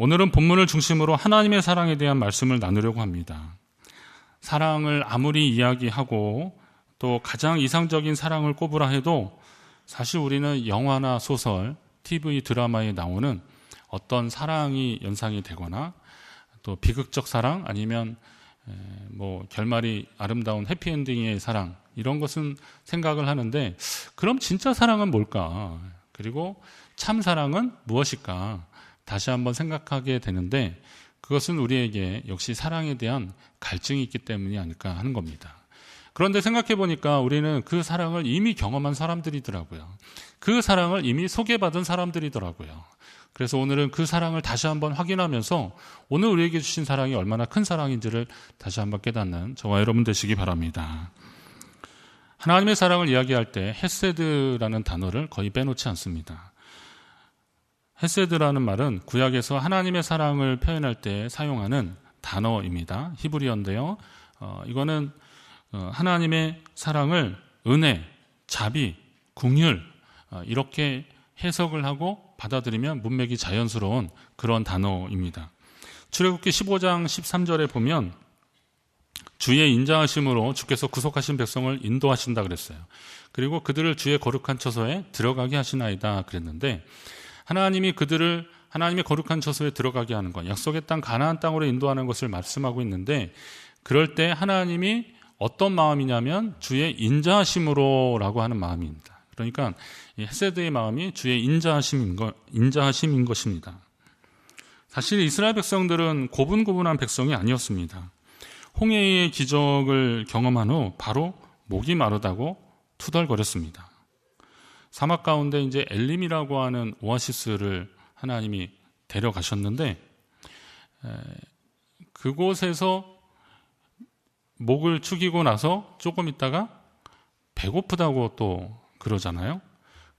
오늘은 본문을 중심으로 하나님의 사랑에 대한 말씀을 나누려고 합니다. 사랑을 아무리 이야기하고 또 가장 이상적인 사랑을 꼽으라 해도 사실 우리는 영화나 소설, TV 드라마에 나오는 어떤 사랑이 연상이 되거나 또 비극적 사랑 아니면 결말이 아름다운 해피엔딩의 사랑, 이런 것은 생각을 하는데, 그럼 진짜 사랑은 뭘까? 그리고 참 사랑은 무엇일까? 다시 한번 생각하게 되는데, 그것은 우리에게 역시 사랑에 대한 갈증이 있기 때문이 아닐까 하는 겁니다. 그런데 생각해 보니까 우리는 그 사랑을 이미 경험한 사람들이더라고요. 그 사랑을 이미 소개받은 사람들이더라고요. 그래서 오늘은 그 사랑을 다시 한번 확인하면서 오늘 우리에게 주신 사랑이 얼마나 큰 사랑인지를 다시 한번 깨닫는 저와 여러분 되시기 바랍니다. 하나님의 사랑을 이야기할 때 헤세드라는 단어를 거의 빼놓지 않습니다. 헤세드라는 말은 구약에서 하나님의 사랑을 표현할 때 사용하는 단어입니다. 히브리어인데요. 이거는 하나님의 사랑을 은혜, 자비, 긍휼 이렇게 해석을 하고 받아들이면 문맥이 자연스러운 그런 단어입니다. 출애굽기 15장 13절에 보면 주의 인자하심으로 주께서 구속하신 백성을 인도하신다 그랬어요. 그리고 그들을 주의 거룩한 처소에 들어가게 하시나이다 그랬는데, 하나님이 그들을 하나님의 거룩한 처소에 들어가게 하는 것, 약속의 땅 가나안 땅으로 인도하는 것을 말씀하고 있는데, 그럴 때 하나님이 어떤 마음이냐면 주의 인자하심으로라고 하는 마음입니다. 그러니까 헤세드의 마음이 주의 인자하심인 것입니다. 사실 이스라엘 백성들은 고분고분한 백성이 아니었습니다. 홍해의 기적을 경험한 후 바로 목이 마르다고 투덜거렸습니다. 사막 가운데 이제 엘림이라고 하는 오아시스를 하나님이 데려가셨는데, 그곳에서 목을 축이고 나서 조금 있다가 배고프다고 또 그러잖아요.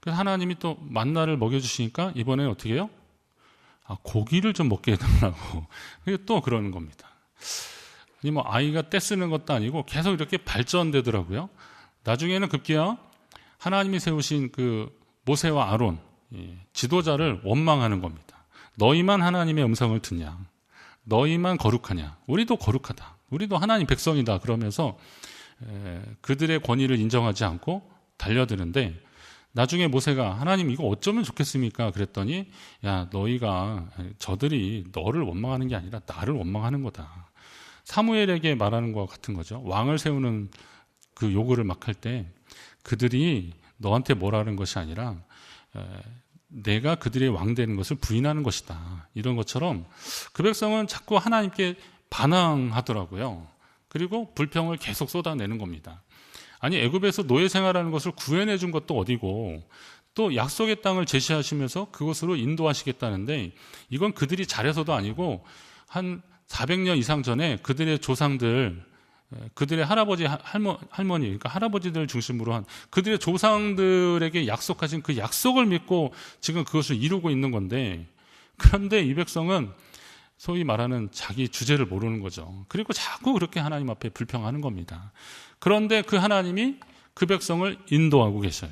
그래서 하나님이 또 만나를 먹여주시니까 이번에 어떻게 해요? 고기를 좀 먹게 해달라고. 또 그러는 겁니다. 아이가 떼쓰는 것도 아니고 계속 이렇게 발전되더라고요. 나중에는 급기야 하나님이 세우신 그 모세와 아론, 지도자를 원망하는 겁니다. 너희만 하나님의 음성을 듣냐? 너희만 거룩하냐? 우리도 거룩하다. 우리도 하나님 백성이다. 그러면서 그들의 권위를 인정하지 않고 달려드는데, 나중에 모세가 하나님 이거 어쩌면 좋겠습니까? 그랬더니 야, 너희가 저들이 너를 원망하는 게 아니라 나를 원망하는 거다. 사무엘에게 말하는 것 같은 거죠. 왕을 세우는 그 요구를 막 할 때 그들이 너한테 뭐라는 것이 아니라 내가 그들의 왕 되는 것을 부인하는 것이다. 이런 것처럼 그 백성은 자꾸 하나님께 반항하더라고요. 그리고 불평을 계속 쏟아내는 겁니다. 아니, 애굽에서 노예 생활하는 것을 구해내 준 것도 어디고 또 약속의 땅을 제시하시면서 그곳으로 인도하시겠다는데, 이건 그들이 잘해서도 아니고 한 400년 이상 전에 그들의 조상들, 그들의 할아버지, 할머니, 그러니까 할아버지들 중심으로 한 그들의 조상들에게 약속하신 그 약속을 믿고 지금 그것을 이루고 있는 건데, 그런데 이 백성은 소위 말하는 자기 주제를 모르는 거죠. 그리고 자꾸 그렇게 하나님 앞에 불평하는 겁니다. 그런데 그 하나님이 그 백성을 인도하고 계셔요.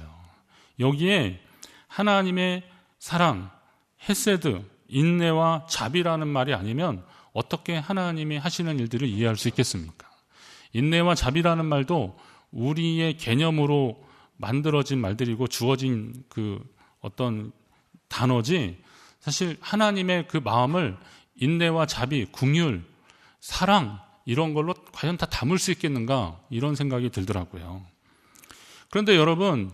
여기에 하나님의 사랑, 헤세드, 인내와 자비라는 말이 아니면 어떻게 하나님이 하시는 일들을 이해할 수 있겠습니까? 인내와 자비라는 말도 우리의 개념으로 만들어진 말들이고 주어진 그 어떤 단어지, 사실 하나님의 그 마음을 인내와 자비, 긍휼, 사랑 이런 걸로 과연 다 담을 수 있겠는가, 이런 생각이 들더라고요. 그런데 여러분,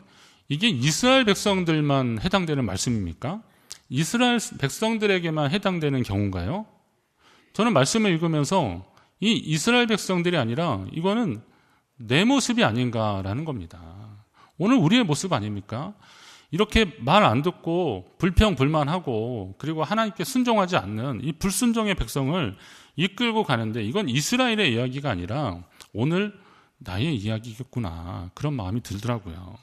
이게 이스라엘 백성들만 해당되는 말씀입니까? 이스라엘 백성들에게만 해당되는 경우인가요? 저는 말씀을 읽으면서 이 이스라엘 백성들이 아니라 이거는 내 모습이 아닌가라는 겁니다. 오늘 우리의 모습 아닙니까? 이렇게 말 안 듣고 불평불만하고 그리고 하나님께 순종하지 않는 이 불순종의 백성을 이끌고 가는데, 이건 이스라엘의 이야기가 아니라 오늘 나의 이야기겠구나, 그런 마음이 들더라고요.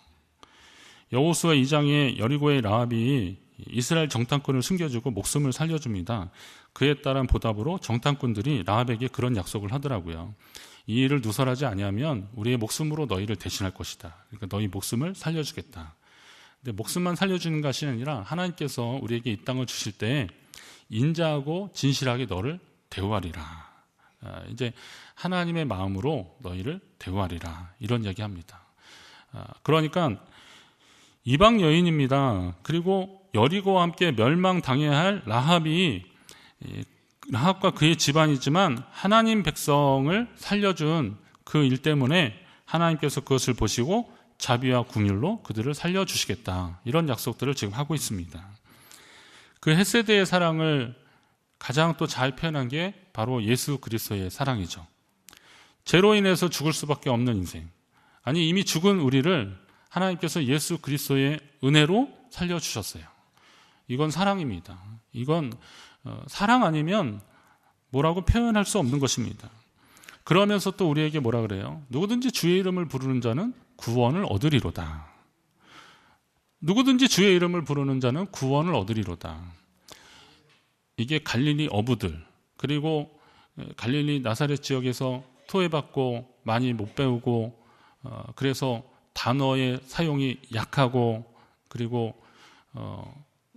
여호수아 2장에 여리고의 라합이 이스라엘 정탐꾼을 숨겨주고 목숨을 살려줍니다. 그에 따른 보답으로 정탐꾼들이 라합에게 그런 약속을 하더라고요. 이 일을 누설하지 아니하면 우리의 목숨으로 너희를 대신할 것이다. 그러니까 너희 목숨을 살려주겠다. 근데 목숨만 살려주는 것이 아니라 하나님께서 우리에게 이 땅을 주실 때 인자하고 진실하게 너를 대우하리라. 이제 하나님의 마음으로 너희를 대우하리라. 이런 이야기합니다. 그러니까 이방 여인입니다. 그리고 여리고와 함께 멸망당해야 할 라합과 그의 집안이지만 하나님 백성을 살려준 그 일 때문에 하나님께서 그것을 보시고 자비와 긍휼로 그들을 살려주시겠다. 이런 약속들을 지금 하고 있습니다. 그 헤세드의 사랑을 가장 또 잘 표현한 게 바로 예수 그리스도의 사랑이죠. 죄로 인해서 죽을 수밖에 없는 인생, 아니 이미 죽은 우리를 하나님께서 예수 그리스도의 은혜로 살려주셨어요. 이건 사랑입니다. 이건 사랑 아니면 뭐라고 표현할 수 없는 것입니다. 그러면서 또 우리에게 뭐라 그래요? 누구든지 주의 이름을 부르는 자는 구원을 얻으리로다. 누구든지 주의 이름을 부르는 자는 구원을 얻으리로다. 이게 갈릴리 어부들, 그리고 갈릴리 나사렛 지역에서 토해받고 많이 못 배우고 그래서 단어의 사용이 약하고 그리고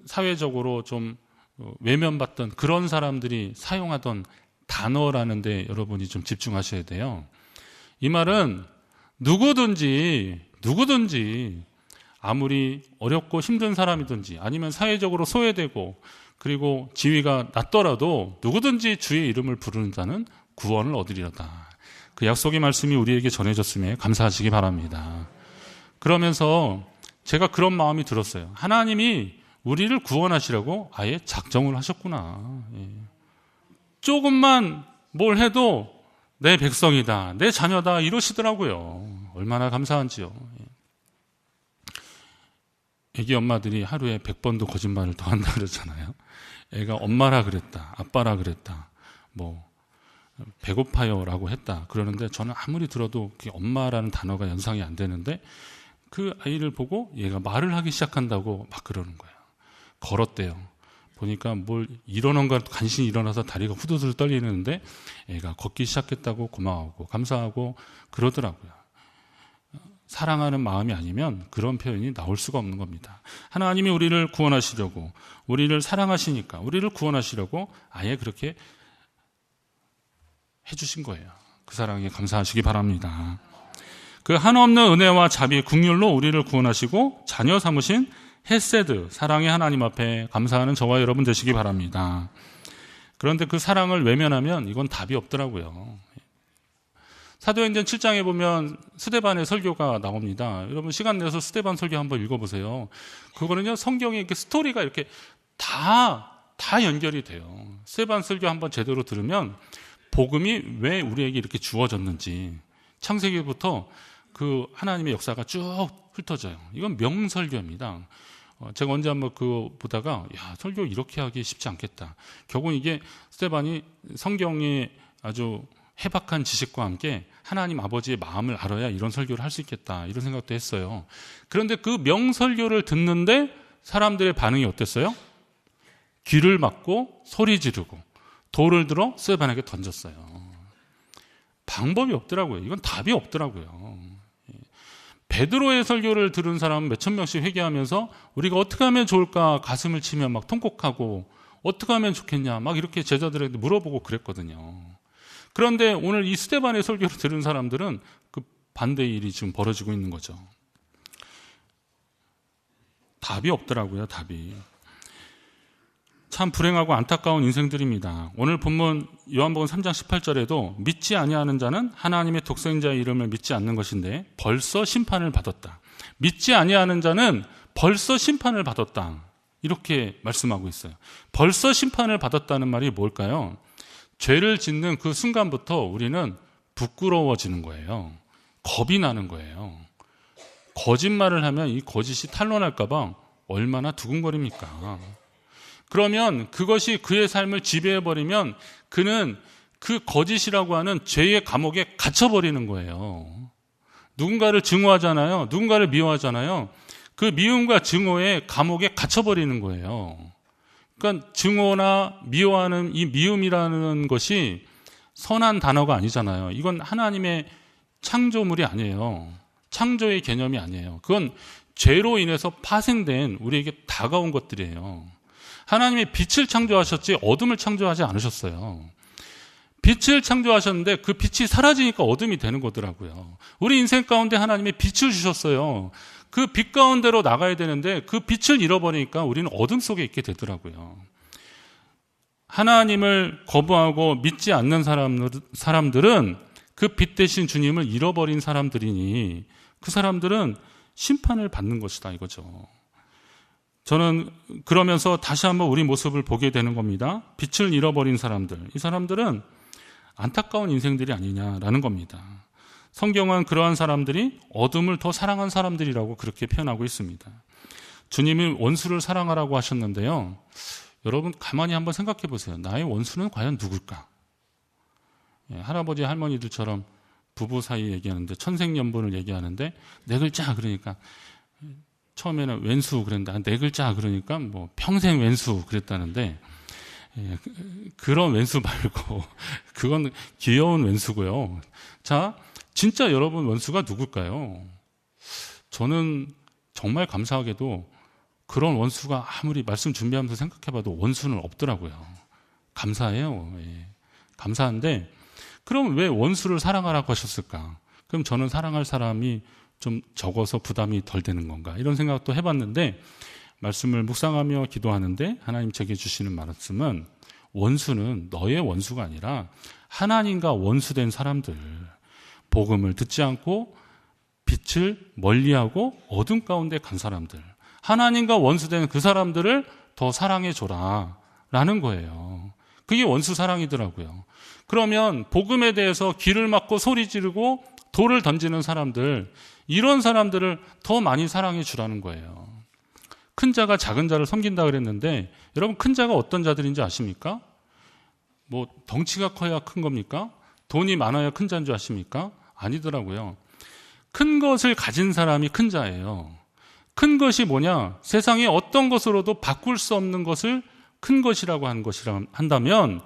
사회적으로 좀 외면받던 그런 사람들이 사용하던 단어라는 데 여러분이 좀 집중하셔야 돼요. 이 말은 누구든지 아무리 어렵고 힘든 사람이든지 아니면 사회적으로 소외되고 그리고 지위가 낮더라도 누구든지 주의 이름을 부르는 자는 구원을 얻으리로다. 그 약속의 말씀이 우리에게 전해졌음에 감사하시기 바랍니다. 그러면서 제가 그런 마음이 들었어요. 하나님이 우리를 구원하시려고 아예 작정을 하셨구나. 조금만 뭘 해도 내 백성이다, 내 자녀다 이러시더라고요. 얼마나 감사한지요. 애기 엄마들이 하루에 100번도 거짓말을 더 한다 그러잖아요. 애가 엄마라 그랬다, 아빠라 그랬다, 뭐 배고파요 라고 했다 그러는데 저는 아무리 들어도 그게 엄마라는 단어가 연상이 안 되는데 그 아이를 보고 얘가 말을 하기 시작한다고 막 그러는 거예요. 걸었대요. 보니까 뭘 일어난가 간신히 일어나서 다리가 후두들 떨리는데 애가 걷기 시작했다고 고마워하고 감사하고 그러더라고요. 사랑하는 마음이 아니면 그런 표현이 나올 수가 없는 겁니다. 하나님이 우리를 구원하시려고, 우리를 사랑하시니까 우리를 구원하시려고 아예 그렇게 해주신 거예요. 그 사랑에 감사하시기 바랍니다. 그 한없는 은혜와 자비, 긍휼로 우리를 구원하시고 자녀 삼으신 헤세드, 사랑의 하나님 앞에 감사하는 저와 여러분 되시기 바랍니다. 그런데 그 사랑을 외면하면 이건 답이 없더라고요. 사도행전 7장에 보면 스데반의 설교가 나옵니다. 여러분 시간 내서 스데반 설교 한번 읽어보세요. 그거는요, 성경에 이렇게 스토리가 이렇게 다 연결이 돼요. 스데반 설교 한번 제대로 들으면 복음이 왜 우리에게 이렇게 주어졌는지 창세기부터 그 하나님의 역사가 쭉 훑어져요. 이건 명설교입니다. 제가 언제 한번 그거 보다가 설교 이렇게 하기 쉽지 않겠다. 결국 이게 스데반이 성경의 아주 해박한 지식과 함께 하나님 아버지의 마음을 알아야 이런 설교를 할 수 있겠다 이런 생각도 했어요. 그런데 그 명설교를 듣는데 사람들의 반응이 어땠어요? 귀를 막고 소리 지르고 돌을 들어 스데반에게 던졌어요. 방법이 없더라고요. 이건 답이 없더라고요. 베드로의 설교를 들은 사람은 몇천 명씩 회개하면서 우리가 어떻게 하면 좋을까 가슴을 치며 막 통곡하고 어떻게 하면 좋겠냐 막 이렇게 제자들에게 물어보고 그랬거든요. 그런데 오늘 이 스데반의 설교를 들은 사람들은 그 반대의 일이 지금 벌어지고 있는 거죠. 답이 없더라고요. 답이. 참 불행하고 안타까운 인생들입니다. 오늘 본문 요한복음 3장 18절에도 믿지 아니하는 자는 하나님의 독생자의 이름을 믿지 않는 것인데 벌써 심판을 받았다. 믿지 아니하는 자는 벌써 심판을 받았다. 이렇게 말씀하고 있어요. 벌써 심판을 받았다는 말이 뭘까요? 죄를 짓는 그 순간부터 우리는 부끄러워지는 거예요. 겁이 나는 거예요. 거짓말을 하면 이 거짓이 탄로날까 봐 얼마나 두근거립니까? 그러면 그것이 그의 삶을 지배해버리면 그는 그 거짓이라고 하는 죄의 감옥에 갇혀버리는 거예요. 누군가를 증오하잖아요. 누군가를 미워하잖아요. 그 미움과 증오의 감옥에 갇혀버리는 거예요. 그러니까 증오나 미워하는 이 미움이라는 것이 선한 단어가 아니잖아요. 이건 하나님의 창조물이 아니에요. 창조의 개념이 아니에요. 그건 죄로 인해서 파생된 우리에게 다가온 것들이에요. 하나님이 빛을 창조하셨지 어둠을 창조하지 않으셨어요. 빛을 창조하셨는데 그 빛이 사라지니까 어둠이 되는 거더라고요. 우리 인생 가운데 하나님이 빛을 주셨어요. 그 빛 가운데로 나가야 되는데 그 빛을 잃어버리니까 우리는 어둠 속에 있게 되더라고요. 하나님을 거부하고 믿지 않는 사람들은 그 빛 대신 주님을 잃어버린 사람들이니 그 사람들은 심판을 받는 것이다 이거죠. 저는 그러면서 다시 한번 우리 모습을 보게 되는 겁니다. 빛을 잃어버린 사람들, 이 사람들은 안타까운 인생들이 아니냐라는 겁니다. 성경은 그러한 사람들이 어둠을 더 사랑한 사람들이라고 그렇게 표현하고 있습니다. 주님이 원수를 사랑하라고 하셨는데요. 여러분 가만히 한번 생각해 보세요. 나의 원수는 과연 누굴까? 할아버지 할머니들처럼 부부 사이 얘기하는데 천생연분을 얘기하는데 네 글자 그러니까 처음에는 왼수 그랬는데 네 글자 그러니까 뭐 평생 왼수 그랬다는데 그런 왼수 말고 그건 귀여운 왼수고요. 자, 진짜 여러분 원수가 누굴까요? 저는 정말 감사하게도 그런 원수가 아무리 말씀 준비하면서 생각해봐도 원수는 없더라고요. 감사해요. 감사한데 그럼 왜 원수를 사랑하라고 하셨을까? 그럼 저는 사랑할 사람이 좀 적어서 부담이 덜 되는 건가? 이런 생각도 해봤는데 말씀을 묵상하며 기도하는데 하나님 제게 주시는 말씀은 원수는 너의 원수가 아니라 하나님과 원수된 사람들, 복음을 듣지 않고 빛을 멀리하고 어둠 가운데 간 사람들, 하나님과 원수된 그 사람들을 더 사랑해줘라 라는 거예요. 그게 원수 사랑이더라고요. 그러면 복음에 대해서 귀를 막고 소리 지르고 돌을 던지는 사람들, 이런 사람들을 더 많이 사랑해 주라는 거예요. 큰 자가 작은 자를 섬긴다 그랬는데 여러분 큰 자가 어떤 자들인지 아십니까? 뭐 덩치가 커야 큰 겁니까? 돈이 많아야 큰 자인 줄 아십니까? 아니더라고요. 큰 것을 가진 사람이 큰 자예요. 큰 것이 뭐냐? 세상에 어떤 것으로도 바꿀 수 없는 것을 큰 것이라고 하는 것이라 한다면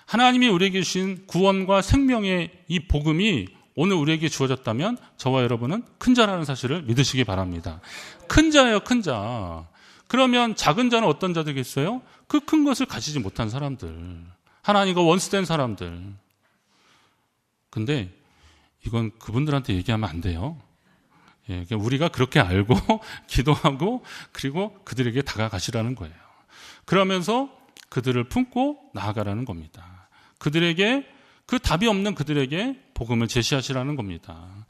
하나님이 우리에게 주신 구원과 생명의 이 복음이 오늘 우리에게 주어졌다면 저와 여러분은 큰 자라는 사실을 믿으시기 바랍니다. 큰 자예요, 큰 자. 그러면 작은 자는 어떤 자들이겠어요? 그 큰 것을 가지지 못한 사람들. 하나님과 원수된 사람들. 근데 이건 그분들한테 얘기하면 안 돼요. 우리가 그렇게 알고 기도하고 그리고 그들에게 다가가시라는 거예요. 그러면서 그들을 품고 나아가라는 겁니다. 그들에게 그 답이 없는 그들에게 복음을 제시하시라는 겁니다.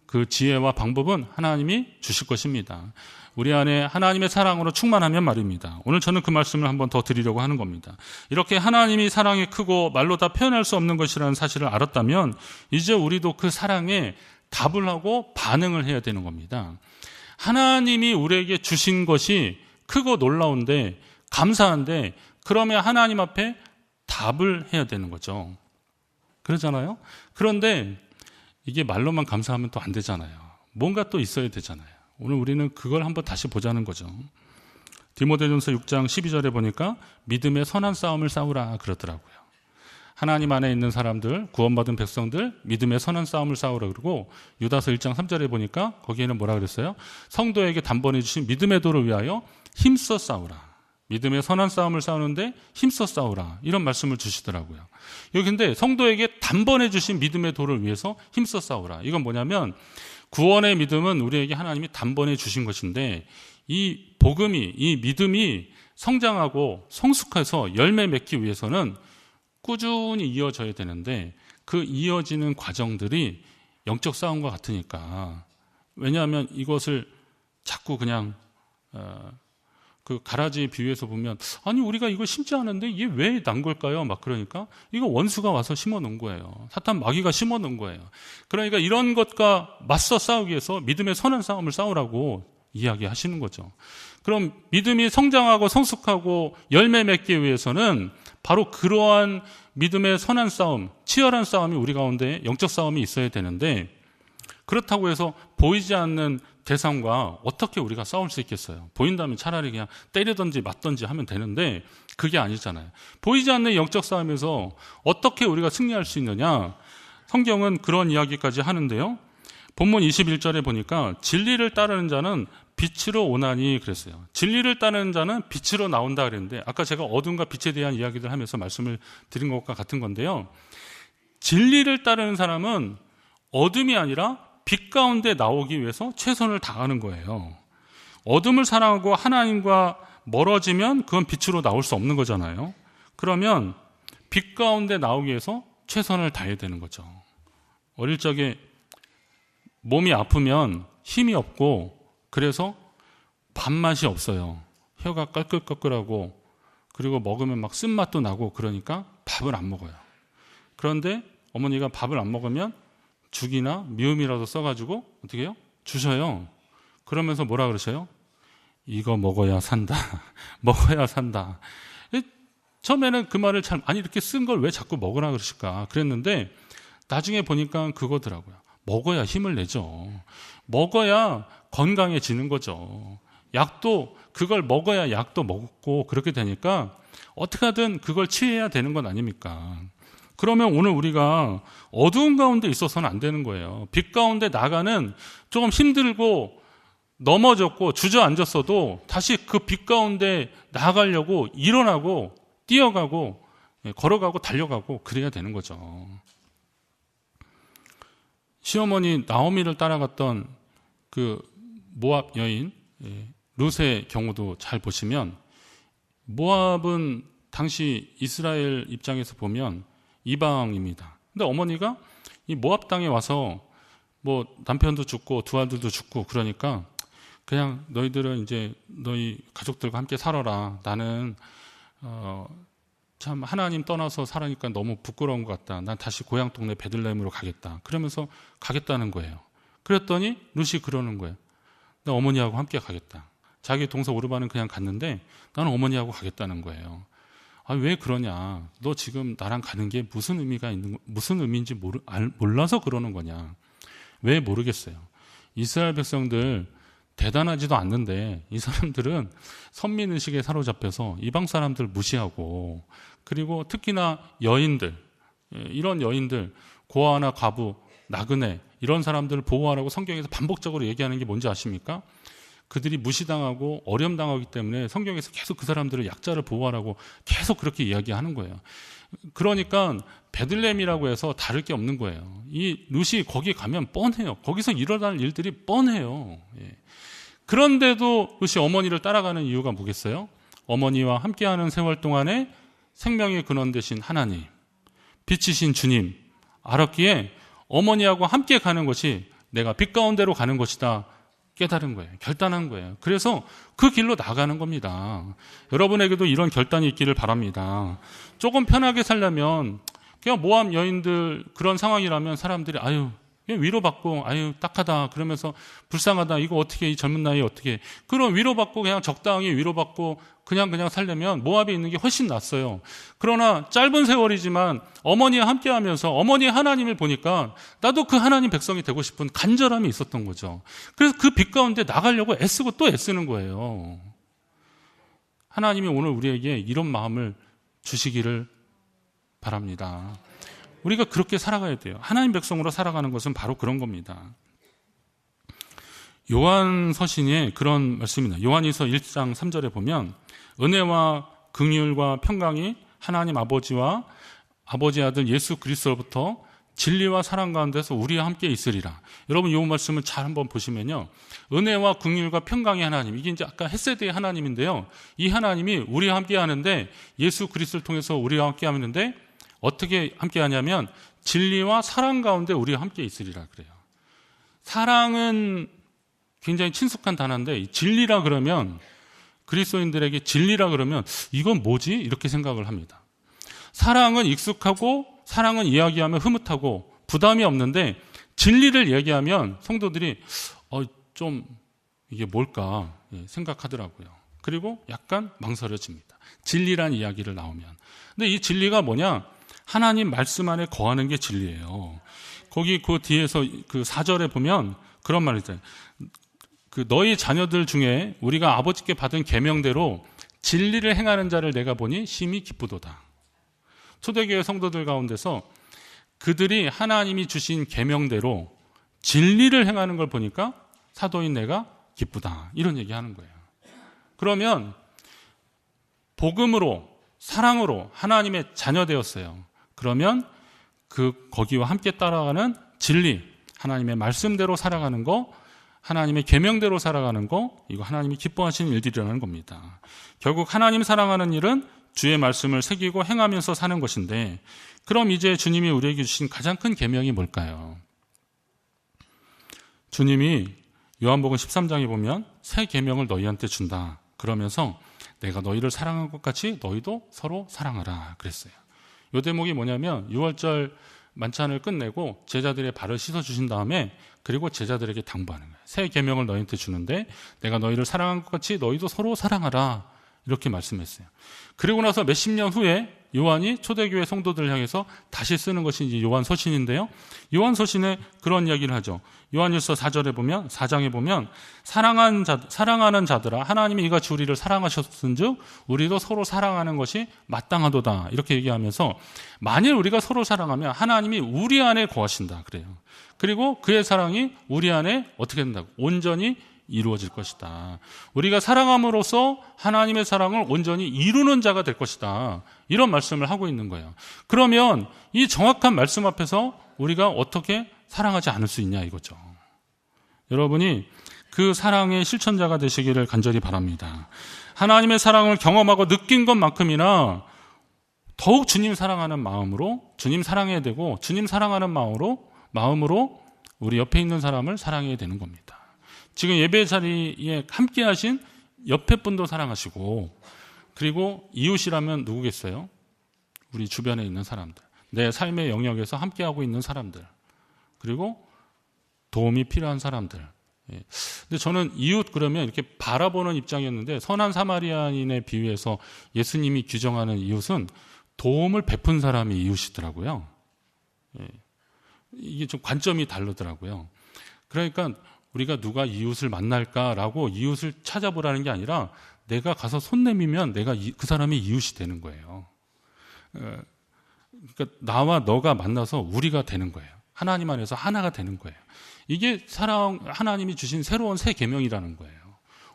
그 지혜와 방법은 하나님이 주실 것입니다. 우리 안에 하나님의 사랑으로 충만하면 말입니다. 오늘 저는 그 말씀을 한번 더 드리려고 하는 겁니다. 이렇게 하나님이 사랑이 크고 말로 다 표현할 수 없는 것이라는 사실을 알았다면 이제 우리도 그 사랑에 답을 하고 반응을 해야 되는 겁니다. 하나님이 우리에게 주신 것이 크고 놀라운데 감사한데 그러면 하나님 앞에 답을 해야 되는 거죠. 그러잖아요. 그런데 이게 말로만 감사하면 또 안 되잖아요. 뭔가 또 있어야 되잖아요. 오늘 우리는 그걸 한번 다시 보자는 거죠. 디모데전서 6장 12절에 보니까 믿음의 선한 싸움을 싸우라 그러더라고요. 하나님 안에 있는 사람들, 구원받은 백성들 믿음의 선한 싸움을 싸우라 그러고 유다서 1장 3절에 보니까 거기에는 뭐라 그랬어요? 성도에게 단번에 주신 믿음의 도를 위하여 힘써 싸우라. 믿음의 선한 싸움을 싸우는데 힘써 싸우라. 이런 말씀을 주시더라고요. 여기 근데 성도에게 단번에 주신 믿음의 도를 위해서 힘써 싸우라. 이건 뭐냐면 구원의 믿음은 우리에게 하나님이 단번에 주신 것인데 이 복음이, 이 믿음이 성장하고 성숙해서 열매 맺기 위해서는 꾸준히 이어져야 되는데 그 이어지는 과정들이 영적 싸움과 같으니까 왜냐하면 이것을 자꾸 그냥 그 가라지 비유에서 보면 아니 우리가 이걸 심지 않은데 이게 왜 난 걸까요? 막 그러니까 이거 원수가 와서 심어 놓은 거예요. 사탄 마귀가 심어 놓은 거예요. 그러니까 이런 것과 맞서 싸우기 위해서 믿음의 선한 싸움을 싸우라고 이야기하시는 거죠. 그럼 믿음이 성장하고 성숙하고 열매 맺기 위해서는 바로 그러한 믿음의 선한 싸움, 치열한 싸움이 우리 가운데 영적 싸움이 있어야 되는데 그렇다고 해서 보이지 않는 대상과 어떻게 우리가 싸울 수 있겠어요? 보인다면 차라리 그냥 때리든지 맞든지 하면 되는데 그게 아니잖아요. 보이지 않는 영적 싸움에서 어떻게 우리가 승리할 수 있느냐? 성경은 그런 이야기까지 하는데요. 본문 21절에 보니까 진리를 따르는 자는 빛으로 오나니 그랬어요. 진리를 따르는 자는 빛으로 나온다 그랬는데 아까 제가 어둠과 빛에 대한 이야기를 하면서 말씀을 드린 것과 같은 건데요. 진리를 따르는 사람은 어둠이 아니라 빛 가운데 나오기 위해서 최선을 다하는 거예요. 어둠을 사랑하고 하나님과 멀어지면 그건 빛으로 나올 수 없는 거잖아요. 그러면 빛 가운데 나오기 위해서 최선을 다해야 되는 거죠. 어릴 적에 몸이 아프면 힘이 없고 그래서 밥맛이 없어요. 혀가 깔끌깔끌하고 그리고 먹으면 막 쓴맛도 나고 그러니까 밥을 안 먹어요. 그런데 어머니가 밥을 안 먹으면 죽이나 미음이라도 써가지고 어떻게 해요? 주셔요. 그러면서 뭐라 그러셔요? 이거 먹어야 산다. 먹어야 산다. 처음에는 그 말을 잘 아니 이렇게 쓴 걸 왜 자꾸 먹으라 그러실까 그랬는데 나중에 보니까 그거더라고요. 먹어야 힘을 내죠. 먹어야 건강해지는 거죠. 약도 그걸 먹어야 약도 먹고 그렇게 되니까 어떻게 하든 그걸 취해야 되는 건 아닙니까? 그러면 오늘 우리가 어두운 가운데 있어서는 안 되는 거예요. 빛 가운데 나가는 조금 힘들고 넘어졌고 주저앉았어도 다시 그 빛 가운데 나가려고 일어나고 뛰어가고 걸어가고 달려가고 그래야 되는 거죠. 시어머니 나오미를 따라갔던 그 모압 여인 룻의 경우도 잘 보시면 모압은 당시 이스라엘 입장에서 보면 이방입니다. 근데 어머니가 이 모압 땅에 와서 뭐 남편도 죽고 두 아들도 죽고 그러니까 그냥 너희들은 이제 너희 가족들과 함께 살아라. 나는 참 하나님 떠나서 살아니까 너무 부끄러운 것 같다. 난 다시 고향 동네 베들레헴으로 가겠다. 그러면서 가겠다는 거예요. 그랬더니 룻이 그러는 거예요. 나 어머니하고 함께 가겠다. 자기 동서 오르반은 그냥 갔는데 나는 어머니하고 가겠다는 거예요. 아, 왜 그러냐? 너 지금 나랑 가는 게 무슨 의미가 무슨 의미인지 몰라서 그러는 거냐? 왜 모르겠어요. 이스라엘 백성들 대단하지도 않는데 이 사람들은 선민의식에 사로잡혀서 이방 사람들 무시하고 그리고 특히나 여인들 이런 여인들 고아나 과부 나그네 이런 사람들을 보호하라고 성경에서 반복적으로 얘기하는 게 뭔지 아십니까? 그들이 무시당하고 어려움당하기 때문에 성경에서 계속 그 사람들을 약자를 보호하라고 계속 그렇게 이야기하는 거예요. 그러니까 베들레헴이라고 해서 다를 게 없는 거예요. 이 룻이 거기 가면 뻔해요. 거기서 일어날 일들이 뻔해요. 그런데도 룻이 어머니를 따라가는 이유가 뭐겠어요? 어머니와 함께하는 세월 동안에 생명의 근원 되신 하나님, 빛이신 주님 알았기에 어머니하고 함께 가는 것이 내가 빛 가운데로 가는 것이다 깨달은 거예요. 결단한 거예요. 그래서 그 길로 나가는 겁니다. 여러분에게도 이런 결단이 있기를 바랍니다. 조금 편하게 살려면 그냥 모함 여인들 그런 상황이라면 사람들이 아유 그냥 위로받고 아유 딱하다 그러면서 불쌍하다 이거 어떻게 이 젊은 나이에 어떻게 그런 위로받고 그냥 적당히 위로받고 그냥 살려면 모압에 있는 게 훨씬 낫어요. 그러나 짧은 세월이지만 어머니와 함께하면서 어머니의 하나님을 보니까 나도 그 하나님 백성이 되고 싶은 간절함이 있었던 거죠. 그래서 그 빛 가운데 나가려고 애쓰고 또 애쓰는 거예요. 하나님이 오늘 우리에게 이런 마음을 주시기를 바랍니다. 우리가 그렇게 살아가야 돼요. 하나님 백성으로 살아가는 것은 바로 그런 겁니다. 요한 서신에 그런 말씀입니다. 요한일서 1장 3절에 보면 은혜와 긍휼과 평강이 하나님 아버지와 아버지 아들 예수 그리스도로부터 진리와 사랑 가운데서 우리와 함께 있으리라. 여러분 이 말씀을 잘 한번 보시면요. 은혜와 긍휼과 평강의 하나님, 이게 이제 아까 헤세드의 하나님인데요. 이 하나님이 우리와 함께 하는데 예수 그리스도를 통해서 우리와 함께 하는데 어떻게 함께 하냐면 진리와 사랑 가운데 우리와 함께 있으리라 그래요. 사랑은 굉장히 친숙한 단어인데 진리라 그러면 그리스도인들에게 진리라 그러면 이건 뭐지? 이렇게 생각을 합니다. 사랑은 익숙하고 사랑은 이야기하면 흐뭇하고 부담이 없는데 진리를 얘기하면 성도들이 좀 이게 뭘까 생각하더라고요. 그리고 약간 망설여집니다. 진리란 이야기를 나오면. 근데 이 진리가 뭐냐? 하나님 말씀 안에 거하는 게 진리예요. 거기 그 뒤에서 그 4절에 보면 그런 말이 있어요. 그 너희 자녀들 중에 우리가 아버지께 받은 계명대로 진리를 행하는 자를 내가 보니 심히 기쁘도다. 초대교회 성도들 가운데서 그들이 하나님이 주신 계명대로 진리를 행하는 걸 보니까 사도인 내가 기쁘다. 이런 얘기하는 거예요. 그러면 복음으로 사랑으로 하나님의 자녀 되었어요. 그러면 거기와 함께 따라가는 진리, 하나님의 말씀대로 살아가는 거, 하나님의 계명대로 살아가는 거, 이거 하나님이 기뻐하시는 일들이라는 겁니다. 결국 하나님 사랑하는 일은 주의 말씀을 새기고 행하면서 사는 것인데, 그럼 이제 주님이 우리에게 주신 가장 큰 계명이 뭘까요? 주님이 요한복음 13장에 보면 새 계명을 너희한테 준다. 그러면서 내가 너희를 사랑한 것 같이 너희도 서로 사랑하라 그랬어요. 이 대목이 뭐냐면 6월절 만찬을 끝내고 제자들의 발을 씻어주신 다음에 그리고 제자들에게 당부하는 거예요. 새 계명을 너희한테 주는데 내가 너희를 사랑한 것 같이 너희도 서로 사랑하라 이렇게 말씀했어요. 그리고 나서 몇십 년 후에 요한이 초대교회 성도들을 향해서 다시 쓰는 것이 이제 요한서신인데요. 요한서신에 그런 이야기를 하죠. 요한일서 4장에 보면 사랑하는 자들아 하나님이 이같이 우리를 사랑하셨은즉 우리도 서로 사랑하는 것이 마땅하도다 이렇게 얘기하면서 만일 우리가 서로 사랑하면 하나님이 우리 안에 거하신다 그래요. 그리고 그의 사랑이 우리 안에 어떻게 된다고? 온전히 이루어질 것이다. 우리가 사랑함으로써 하나님의 사랑을 온전히 이루는 자가 될 것이다. 이런 말씀을 하고 있는 거예요. 그러면 이 정확한 말씀 앞에서 우리가 어떻게 사랑하지 않을 수 있냐 이거죠. 여러분이 그 사랑의 실천자가 되시기를 간절히 바랍니다. 하나님의 사랑을 경험하고 느낀 것만큼이나 더욱 주님 사랑하는 마음으로 주님 사랑해야 되고 주님 사랑하는 마음으로 우리 옆에 있는 사람을 사랑해야 되는 겁니다. 지금 예배 자리에 함께 하신 옆에 분도 사랑하시고 그리고 이웃이라면 누구겠어요? 우리 주변에 있는 사람들, 내 삶의 영역에서 함께하고 있는 사람들, 그리고 도움이 필요한 사람들. 근데 저는 이웃 그러면 이렇게 바라보는 입장이었는데 선한 사마리아인에 비유해서 예수님이 규정하는 이웃은 도움을 베푼 사람이 이웃이더라고요. 이게 좀 관점이 다르더라고요. 그러니까 우리가 누가 이웃을 만날까라고 이웃을 찾아보라는 게 아니라 내가 가서 손 내밀면 내가 그 사람이 이웃이 되는 거예요. 그러니까 나와 너가 만나서 우리가 되는 거예요. 하나님 안에서 하나가 되는 거예요. 이게 하나님이 주신 새로운 새 계명이라는 거예요.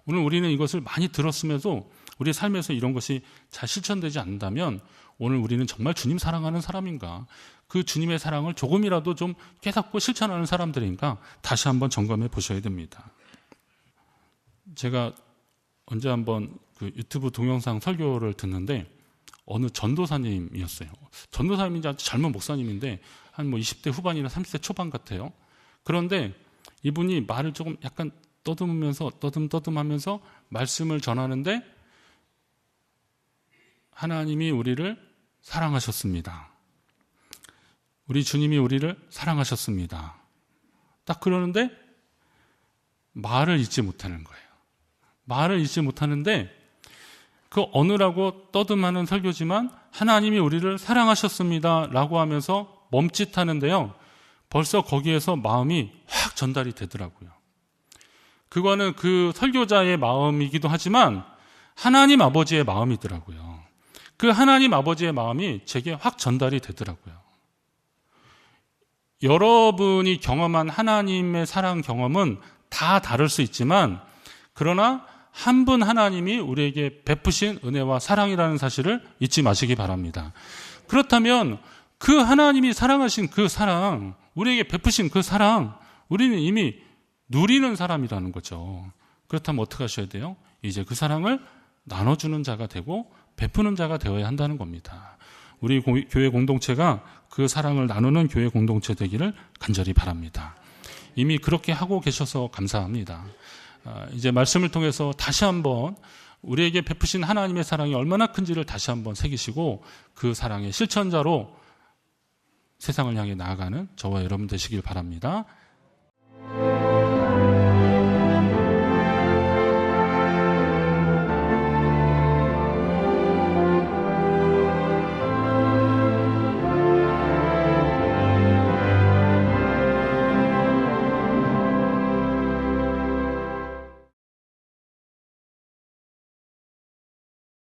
오늘 우리는 이것을 많이 들었음에도 우리의 삶에서 이런 것이 잘 실천되지 않는다면 오늘 우리는 정말 주님 사랑하는 사람인가? 그 주님의 사랑을 조금이라도 좀 깨닫고 실천하는 사람들인가? 다시 한번 점검해 보셔야 됩니다. 제가 언제 한번 그 유튜브 동영상 설교를 듣는데 어느 전도사님이었어요. 전도사님인지 아주 젊은 목사님인데 한 20대 후반이나 30대 초반 같아요. 그런데 이분이 말을 조금 약간 떠듬으면서 떠듬하면서 말씀을 전하는데 하나님이 우리를 사랑하셨습니다. 우리 주님이 우리를 사랑하셨습니다. 딱 그러는데 말을 잊지 못하는 거예요. 말을 잊지 못하는데 그 어느라고 떠듬하는 설교지만 하나님이 우리를 사랑하셨습니다 라고 하면서 멈칫하는데요. 벌써 거기에서 마음이 확 전달이 되더라고요. 그거는 그 설교자의 마음이기도 하지만 하나님 아버지의 마음이더라고요. 그 하나님 아버지의 마음이 제게 확 전달이 되더라고요. 여러분이 경험한 하나님의 사랑 경험은 다 다를 수 있지만 그러나 한 분 하나님이 우리에게 베푸신 은혜와 사랑이라는 사실을 잊지 마시기 바랍니다. 그렇다면 그 하나님이 사랑하신 그 사랑, 우리에게 베푸신 그 사랑, 우리는 이미 누리는 사람이라는 거죠. 그렇다면 어떻게 하셔야 돼요? 이제 그 사랑을 나눠주는 자가 되고 베푸는 자가 되어야 한다는 겁니다. 우리 교회 공동체가 그 사랑을 나누는 교회 공동체 되기를 간절히 바랍니다. 이미 그렇게 하고 계셔서 감사합니다. 이제 말씀을 통해서 다시 한번 우리에게 베푸신 하나님의 사랑이 얼마나 큰지를 다시 한번 새기시고 그 사랑의 실천자로 세상을 향해 나아가는 저와 여러분 되시길 바랍니다.